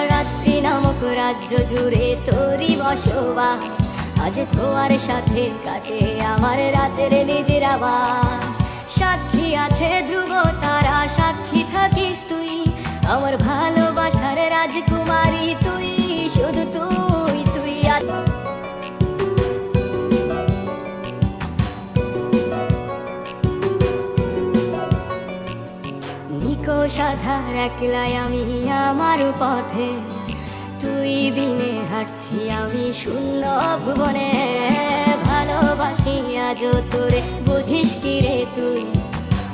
আমার রাত্রি নামক রাজ্য জুড়ে তোরই বসবাস। আজ তোমার সাথে কাটে আমার রাতের নিদ্রাবাস। সাক্ষী আছে ধ্রুব তারা, সাক্ষী থাকিস তুই, আমার ভালোবাসার রাজকুমারী তুই, শুধু তুই তুই। নিকষ আধার একলাই আমি আমার পথে, তুই বিনে হাঁটছি আমি শূন্য ভুবনে। ভালোবাসি আজও তোরে, বুঝিস কি রে তুই,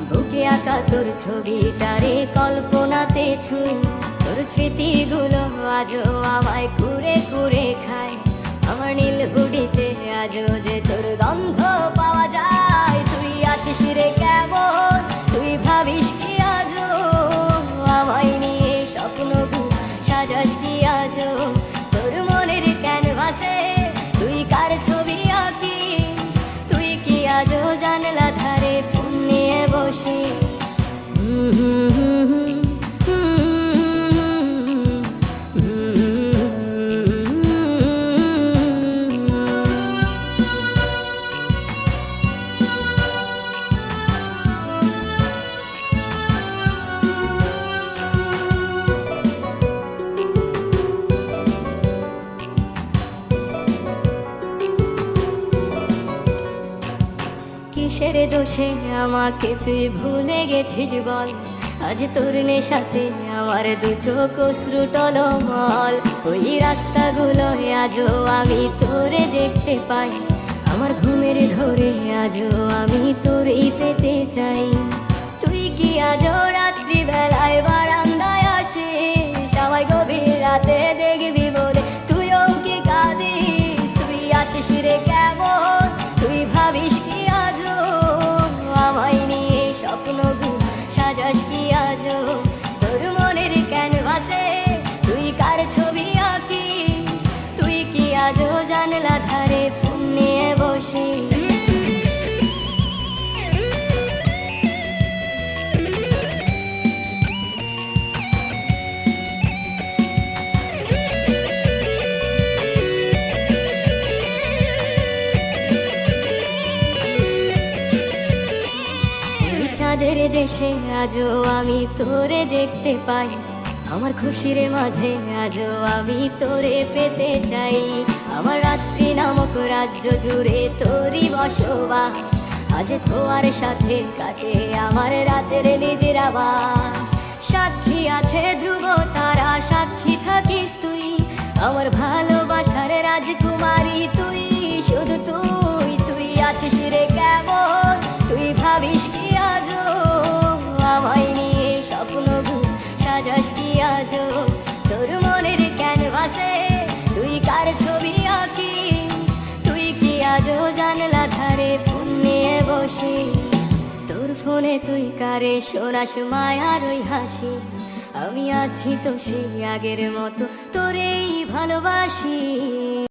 বুকে আঁকা তোর ছবিটারে কল্পনাতে ছুঁই। তোর স্মৃতিগুলো আজও আমায় কুরে কুরে খায়, আমার নীল বুড়িতে আজও যে তোর গন্ধ পাওয়া যায়। তুই আছিস রে কেমন, তুই ভাবিস কি আজও আমায় নিয়ে স্বপ্ন সাজাস কি আজও। তোর মনের ক্যানভাসে তুই কার ছবি আঁকি, তুই কি আজও জানলা ধারে ফোন নিয়ে বসে। কিসের দোষে আমাকে তুই ভুলে গেছিস বল, আজ তোর নেশাতে আমার দু চোখ অশ্রু টলমল। ওই রাস্তাগুলো আজও আমি তোরে দেখতে পাই, আমার ঘুমের ধরে আজও আমি তোরেই পেতে চাই। তুই কি আজও রাত্রি বেলায় বারান্দায় আসিস, আমায় গভীর রাতে দেখবি বলে তুইও কি কাঁদিস। তুই আছিস রে কেমন, তুই ভাবিস কি আজও আমায় নিয়ে স্বপ্ন সাজাস কি আজও। তোর মনের ক্যানভাসে তুই কার ছবি আঁকিস, তুই কি আজও জানলা ধারে ফোন নিয়ে বসিস। চাঁদের দেশে আজও আমি তোরে দেখতে পাই, আমার খুশির মাঝে আজও আমি তোরে পেতে চাই। আমার রাত্রি নামক রাজ্য জুড়ে তোরই বসবাস, আজ তোমার সাথে কাটে আমার রাতের নিদ্রাবাস। সাক্ষী আছে ধ্রুব তারা, সাক্ষী থাকিস তুই, আমার ভালোবাসার রাজকুমারী তুই, শুধু তুই তুই। আছিস রে কেমন, তুই ভাবিস কি আজও আমায় নিয়ে স্বপ্ন সাজাস কি আজও। তোর মনের ক্যানভাসে তুই কার ছবি আঁকি, তুই কি আজও জানলা ধারে ফোন নিয়ে বসে। তোর ফোনে তুই কারে শোনাস মায়ার ওই হাসি, আমি আছি তো সেই আগের মতো তোরেই ভালোবাসি।